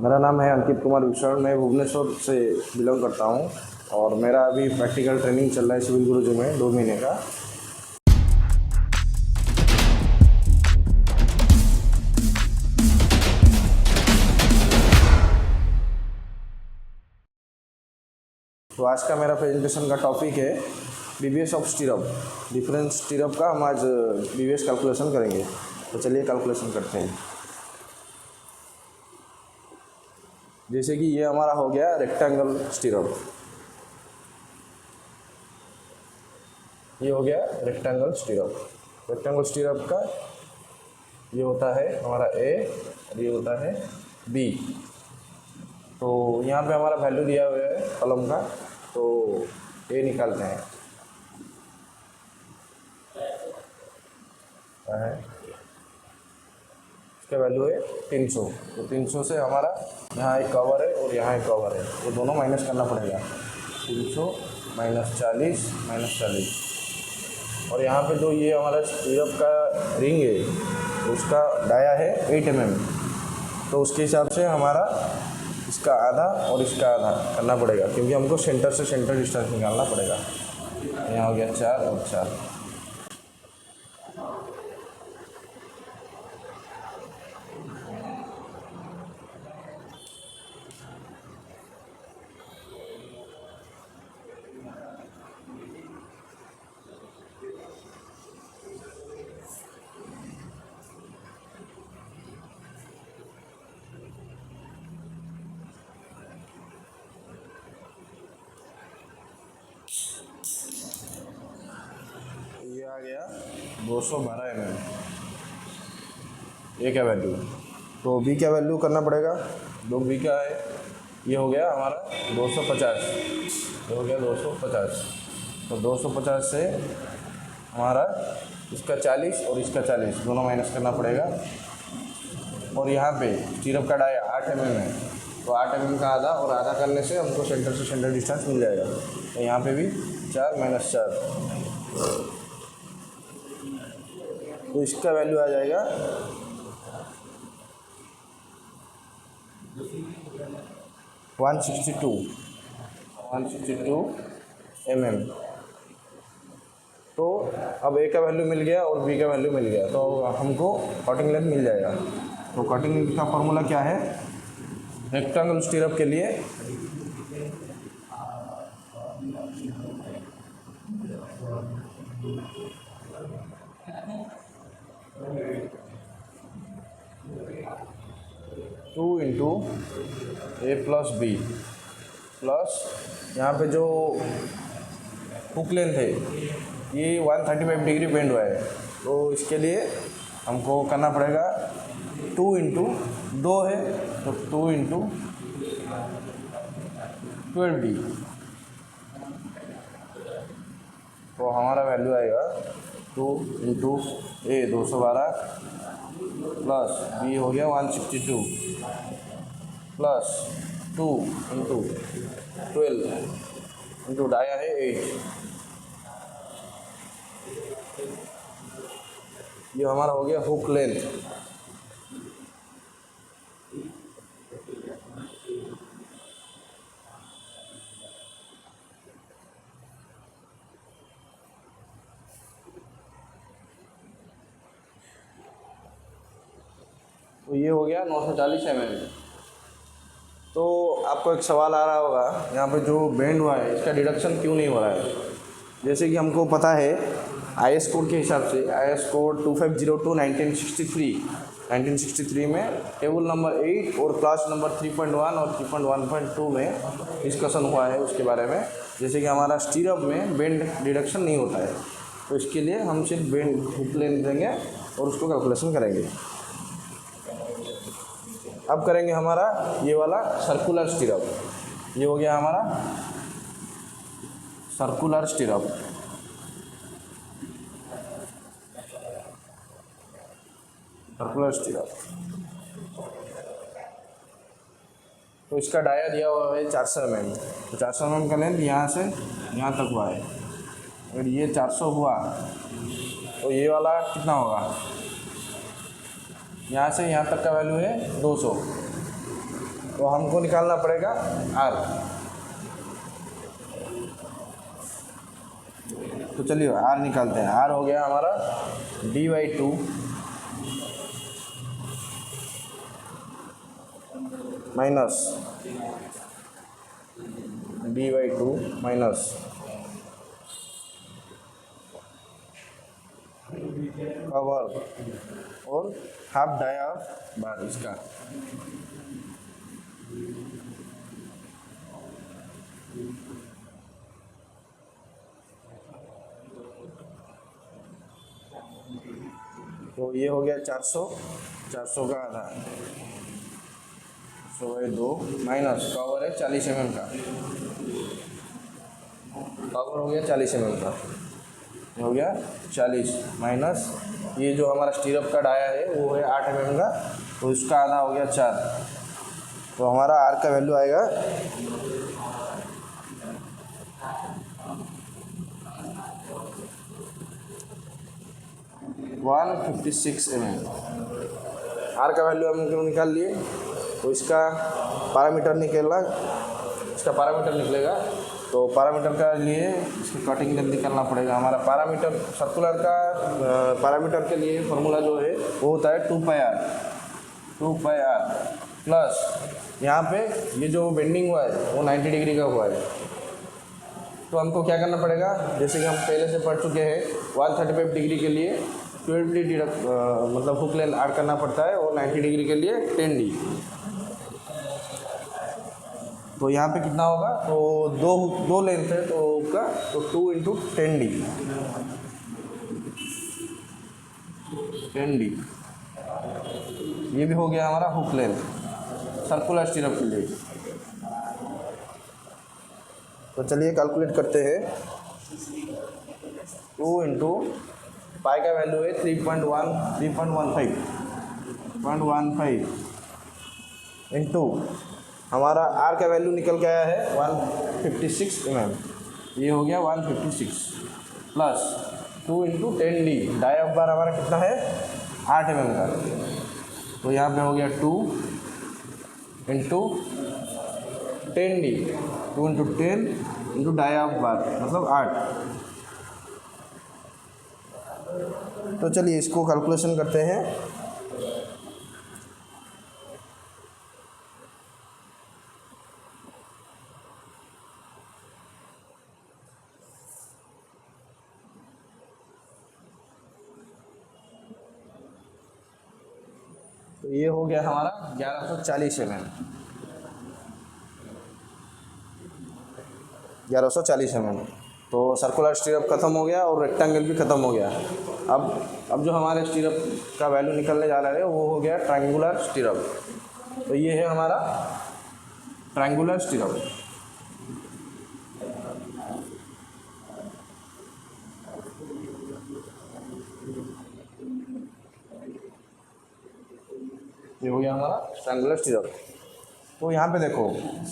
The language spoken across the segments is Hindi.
मेरा नाम है अंकित कुमार विश्वण। मैं भुवनेश्वर से बिलोंग करता हूँ और मेरा अभी प्रैक्टिकल ट्रेनिंग चल रहा है सिविल गुरुजी में 2 महीने का। तो आज का मेरा प्रेजेंटेशन का टॉपिक है बीबीएस ऑफ स्टीरअप, डिफरेंस स्टीरअप का हम आज बीबीएस कैलकुलेशन करेंगे। तो चलिए कैलकुलेशन करते हैं। जैसे कि ये हमारा हो गया रेक्टेंगल स्टीरअप, ये हो गया रेक्टेंगल स्टीरअप। रेक्टेंगल स्टीरअप का ये होता है हमारा ए और ये होता है बी। तो यहाँ पे हमारा वैल्यू दिया हुआ है कॉलम का, तो ए निकालते हैं। इसका वैल्यू है 300। तो 300 से हमारा यहाँ एक कवर है और यहाँ एक कवर है, तो दोनों माइनस करना पड़ेगा। 300 माइनस 40 माइनस 40। और यहाँ पे जो ये हमारा स्टीरअप का रिंग है उसका डाया है 8 mm। तो उसके हिसाब से हमारा इसका आधा और इसका आधा करना पड़ेगा, क्योंकि हमको सेंटर से सेंटर डिस्टेंस निकालना पड़ेगा। यहाँ हो गया 4 और 4। ये आ गया 212 mm ए का वैल्यू। तो बी का वैल्यू करना पड़ेगा। दो बी का है, ये हो गया हमारा 250। ये हो गया 250। तो 250 से हमारा इसका 40 और इसका 40 दोनों माइनस करना पड़ेगा। और यहाँ पे स्टीरअप का डाया 8 mm है, तो 8 mm का आधा और आधा करने से हमको सेंटर से सेंटर डिस्टेंस मिल जाएगा। तो यहाँ पे भी 4 माइनस 4, तो इसका वैल्यू आ जाएगा 162 mm। तो अब ए का वैल्यू मिल गया और बी का वैल्यू मिल गया, तो हमको कटिंग लेंथ मिल जाएगा। तो कटिंग लेंथ का फॉर्मूला क्या है रेक्टेंगल स्टीरअप के लिए? टू इंटू ए प्लस बी प्लस यहाँ पे जो हुक लेंथ है ये 135 डिग्री बेंड हुआ है, तो इसके लिए हमको करना पड़ेगा 2 इंटू 2 है तो 2 इंटू 20। तो हमारा वैल्यू आएगा 2 इंटू ए 212 प्लस बी हो गया 162 प्लस 2 इंटू 12 इंटू डाया है 8। ये हमारा हो गया हुक लेंथ। तो ये हो गया 940 mm। तो आपको एक सवाल आ रहा होगा, यहाँ पे जो बेंड हुआ है इसका डिडक्शन क्यों नहीं हो रहा है? जैसे कि हमको पता है आईएस कोड के हिसाब से, आईएस कोड 2502 1963 में टेबल नंबर 8 और क्लास नंबर 3.1 और 3.1.2 में डिस्कशन हुआ है उसके बारे में। जैसे कि हमारा स्टीरअप में बेंड डिडक्शन नहीं होता है, तो इसके लिए हम सिर्फ बेंड हुक लेंथ देंगे और उसको कैलकुलेशन करेंगे। अब करेंगे हमारा ये वाला सर्कुलर स्टीरअप। ये हो गया हमारा सर्कुलर स्टीरअप। सर्कुलर स्टीरअप तो इसका डाया दिया हुआ है 400 mm। तो 400 mm का लेंथ यहाँ से यहाँ तक हुआ है। अगर ये 400 हुआ तो ये वाला कितना होगा? यहाँ से यहाँ तक का वैल्यू है 200, तो हमको निकालना पड़ेगा आर। तो चलिए आर निकालते हैं। आर हो गया हमारा d/2 minus d/2 minus cover और हाफ डाया बार इसका। तो ये हो गया 400 का आधा 100/2 माइनस कवर है 40 mm का। कवर हो गया 40 mm का, ये हो गया 40 माइनस ये जो हमारा स्टीरअप का डाया है वो है 8 mm का, तो इसका आधा हो गया 4। तो हमारा आर का वैल्यू आएगा 156 mm। आर का वैल्यू हम निकाल लिए। तो इसका पैरामीटर निकलेगा, इसका पैरामीटर निकलेगा। तो पैरामीटर का लिए इसकी कटिंग लेंथ निकालना पड़ेगा। हमारा पैरामीटर सर्कुलर का पैरामीटर के लिए फॉर्मूला जो है वो होता है 2πr प्लस यहाँ पे ये जो बेंडिंग हुआ है वो 90 डिग्री का हुआ है। तो हमको क्या करना पड़ेगा, जैसे कि हम पहले से पढ़ चुके हैं 135 डिग्री के लिए 12D मतलब हुक लेंथ ऐड करना पड़ता है और 90 डिग्री के लिए 10D। तो यहाँ पे कितना होगा, तो दो लेंथ है तो का तो 2 × 10D ये भी हो गया हमारा हुक लेंथ सर्कुलर स्टीरअप के लिए। तो चलिए कैलकुलेट करते हैं। 2 × पाई का वैल्यू है 3.15 इंटू हमारा आर का वैल्यू निकल के आया है 156 mm, ये हो गया 156 प्लस 2 × 10D। डाया बार हमारा कितना है 8 mm का, तो यहाँ पे हो गया 2 × 10D 2 × 10 × डाया बार मतलब 8। तो चलिए इसको कैलकुलेशन करते हैं। तो ये हो गया हमारा 1140 mm 1140 mm। तो सर्कुलर स्टीरअप ख़त्म हो गया और रेक्टेंगल भी ख़त्म हो गया। अब जो हमारे स्टीरअप का वैल्यू निकलने जा रहा है वो हो गया ट्रायंगुलर स्टीरअप। तो ये है हमारा ट्रायंगुलर स्टीरअप। ये हो गया हमारा ट्रायंगुलर स्टीरअप। तो यहाँ पे देखो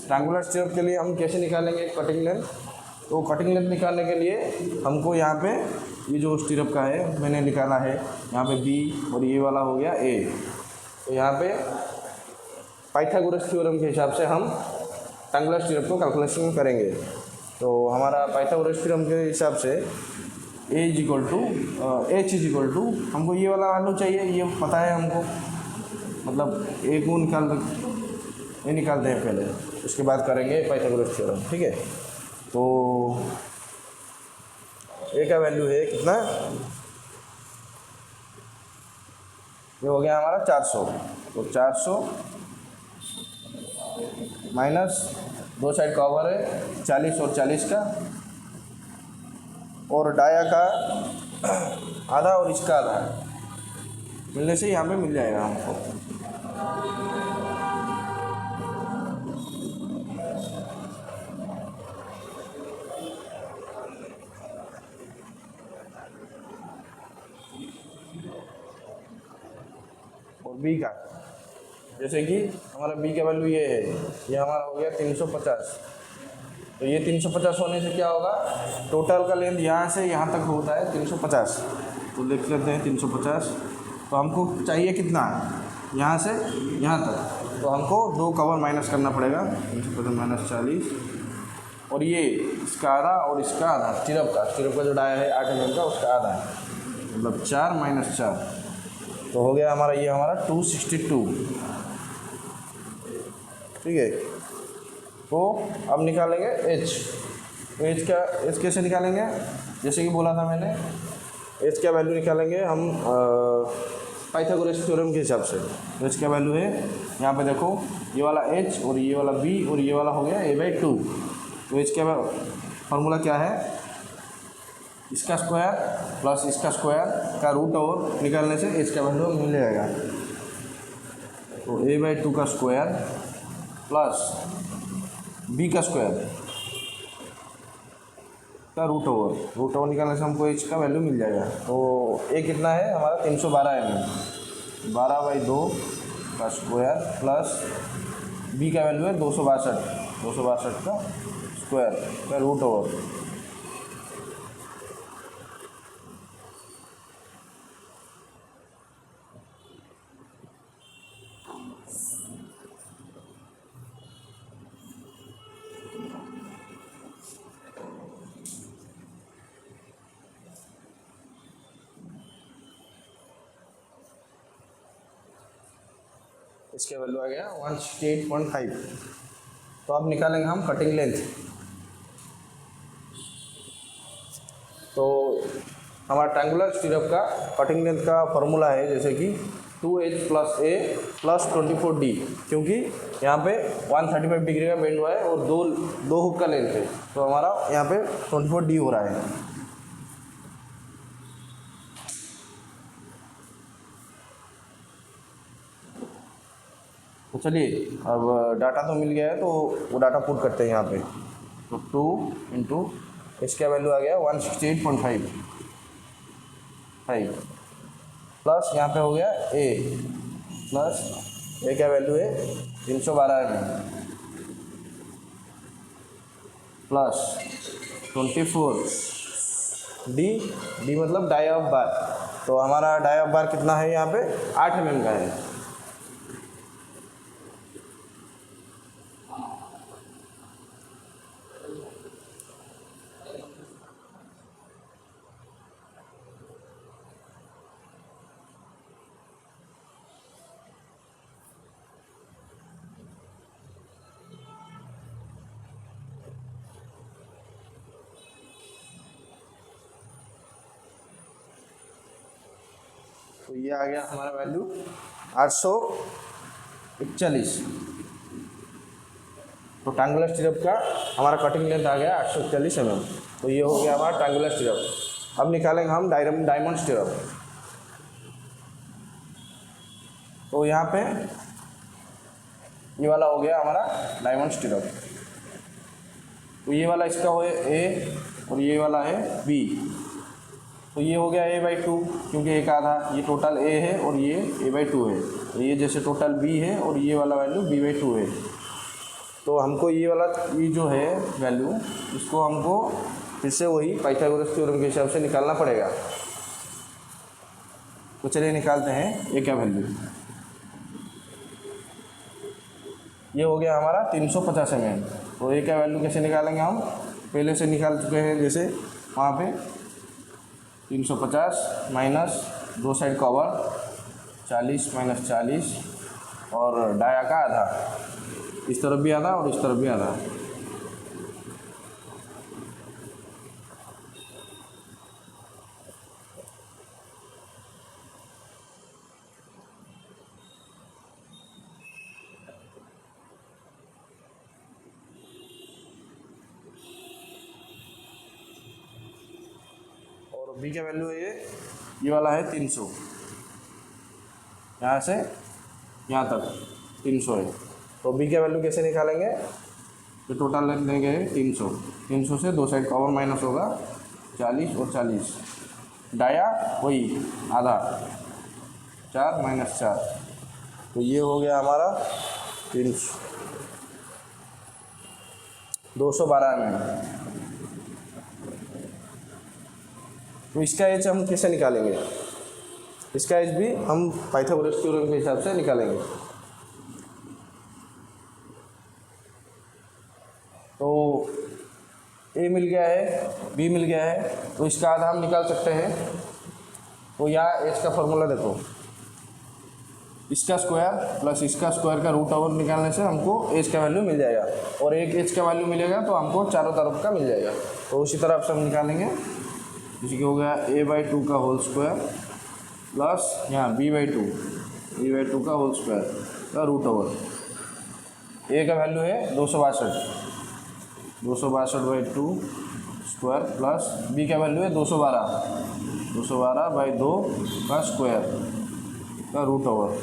ट्रायंगुलर स्टीरअप के लिए हम कैसे निकालेंगे कटिंग लेंथ। तो कटिंग लेंथ निकालने के लिए हमको यहाँ पे ये जो स्टीरअप का है मैंने निकाला है, यहाँ पे बी और ये वाला हो गया ए। तो यहाँ पे पाइथागोरस थ्योरम के हिसाब से हम ट्रायंगुलर स्टीरअप को कैलकुलेशन करेंगे। तो हमारा पाइथागोरस थ्योरम के हिसाब से H = हमको ये वाला वैल्यू चाहिए, ये पता है हमको, मतलब ए को निकालते हैं पहले, उसके बाद करेंगे पाइथागोरस थ्योरम। ठीक है, तो ए का वैल्यू है कितना, ये हो गया हमारा 400। तो 400 माइनस दो साइड कवर है 40 और 40 का, और डाया का आधा और इसका आधा मिलने से यहाँ पे मिल जाएगा हमको। और बी का, जैसे कि हमारा बी का वैल्यू ये है, ये हमारा हो गया 350। तो ये 350 होने से क्या होगा, टोटल का लेंथ यहाँ से यहाँ तक होता है 350। तो देख लेते हैं 350। तो हमको चाहिए कितना, यहाँ से यहाँ तक, तो हमको 2 कवर माइनस करना पड़ेगा। -40 और ये इसका आधा और इसका आधा, स्टिरअप का जो डाया है 8 mm का, उसका आधा है, मतलब 4 - 4, तो हो गया हमारा, ये हमारा 262। ठीक है, तो अब निकालेंगे एच। तो एच कैसे निकालेंगे, जैसे कि बोला था मैंने, एच का वैल्यू निकालेंगे हम पाइथागोरस थ्योरम के हिसाब से। तो एच का वैल्यू है, यहाँ पे देखो, ये वाला एच और ये वाला बी और ये वाला हो गया a/2। तो एच का फॉर्मूला क्या है, इसका स्क्वायर प्लस इसका स्क्वायर का रूट ओवर निकालने से एच का वैल्यू मिल जाएगा। तो a/2 का स्क्वायर प्लस बी का स्क्वायर का रूट ओवर निकालने से हमको एच का वैल्यू मिल जाएगा। तो ए कितना है हमारा 312 mm, 12/2 का स्क्वायर प्लस बी का वैल्यू है 262 का स्क्वायर का रूट ओवर। इसके वैल्यू आ गया 168.5। तो अब निकालेंगे हम कटिंग लेंथ। तो हमारा ट्रायंगुलर स्टिरअप का कटिंग लेंथ का फॉर्मूला है जैसे कि 2h + a + 24d, क्योंकि यहाँ पे 135 डिग्री का बेंड हुआ है और दो हुक का लेंथ है, तो हमारा यहाँ पे 24d हो रहा है। तो चलिए, अब डाटा तो मिल गया है, तो वो डाटा पुट करते हैं यहाँ पे। तो 2 × इसका वैल्यू आ गया 168.5 प्लस यहाँ पे हो गया ए, प्लस ए का वैल्यू है 312 mm, प्लस 24 डी मतलब डाई ऑफ बार। तो हमारा डाई ऑफ बार कितना है यहाँ पे 8 mm का है। तो ये आ गया हमारा वैल्यू 841। तो ट्रायंगुलर स्टिरअप का हमारा कटिंग लेंथ आ गया 841 mm। तो ये हो गया हमारा ट्रायंगुलर स्टिरअप। अब निकालेंगे हम डायमंड स्टिरअप। तो यहाँ पे ये वाला हो गया हमारा डायमंड स्टिरअप। तो ये वाला इसका हो ए और ये वाला है बी। तो ये हो गया a/2, क्योंकि एक आधा, ये टोटल a है और ये a/2 है। तो ये जैसे टोटल b है और ये वाला वैल्यू b/2 है। तो हमको ये जो है वैल्यू, इसको हमको फिर से वही पाइथागोरस थ्योरम के हिसाब से निकालना पड़ेगा। तो चलिए निकालते हैं ए का वैल्यू। ये हो गया हमारा 350 mm। तो ए का वैल्यू कैसे निकालेंगे हम, पहले से निकाल चुके हैं, जैसे वहाँ पे 350 माइनस दो साइड कवर 40 - 40 और डाया का आधा, इस तरफ भी आधा और इस तरफ भी आधा। और बी का वैल्यू है ये वाला है 300, यहाँ से यहाँ तक 300 है। तो बी का वैल्यू कैसे निकालेंगे, तो टोटल लेंथ देंगे 300 से दो साइड कवर माइनस होगा 40 और 40, डाया वही आधा 4 - 4। तो ये हो गया हमारा 212 mm। तो इसका एच हम कैसे निकालेंगे, इसका एच भी हम पाइथागोरस थ्योरम के हिसाब से निकालेंगे। तो ए मिल गया है, बी मिल गया है, तो इसका आधा हम निकाल सकते हैं। तो यहाँ एच का फॉर्मूला देखो, इसका स्क्वायर प्लस इसका स्क्वायर का रूट ओवर निकालने से हमको एच का वैल्यू मिल जाएगा, और एक एच का वैल्यू मिलेगा तो हमको चारों तरफ का मिल जाएगा। तो उसी तरह से हम निकालेंगे, जैसे कि हो गया a/2 का होल स्क्वायर प्लस यहाँ b/2 का होल स्क्वायर का रूट ओवर। ए का वैल्यू है 262/2 स्क्वायर प्लस बी का वैल्यू है 212/2 का स्क्वायर का रूट ओवर।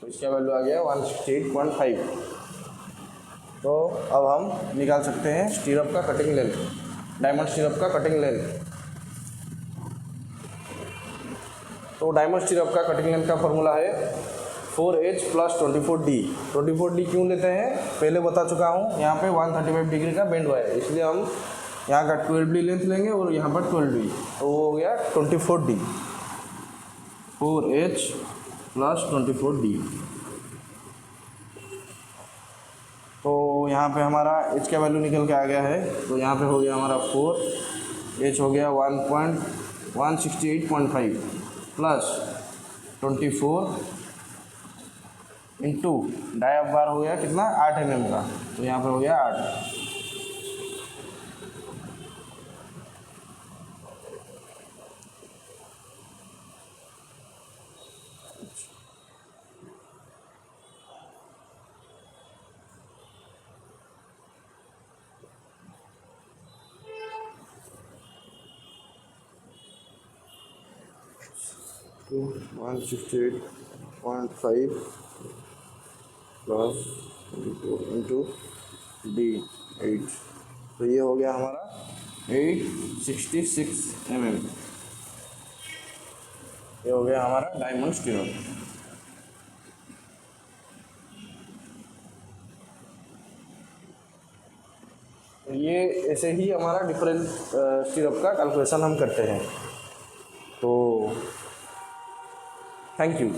तो इसका वैल्यू आ गया 168.5। तो अब हम निकाल सकते हैं स्टीरअप का कटिंग लेंथ, डायमंड स्टीरअप का कटिंग लेंथ। तो डायमंड स्टीरअप का कटिंग लेंथ का फॉर्मूला है 4h + 24d। 24d क्यों लेते हैं पहले बता चुका हूँ, यहाँ पे 135 डिग्री का बेंड हुआ है, इसलिए हम यहाँ का 12d लेंथ लेंगे और यहाँ पर 12d, तो वो हो गया 24d। 4h + 24d। तो यहाँ पे हमारा h का वैल्यू निकल के आ गया है, तो यहाँ पे हो गया हमारा 4, h हो गया 168.5 प्लस 24 इंटू डाई बार हो गया कितना 8 mm का, तो यहाँ पे हो गया 8। तो 168.5 प्लस इंटू d 8, तो ये हो गया हमारा 866 mm। ये हो गया हमारा डायमंड स्टीरअप। ये ऐसे ही हमारा डिफरेंट स्टीरअप का कैलकुलेशन हम करते हैं। तो थैंक यू।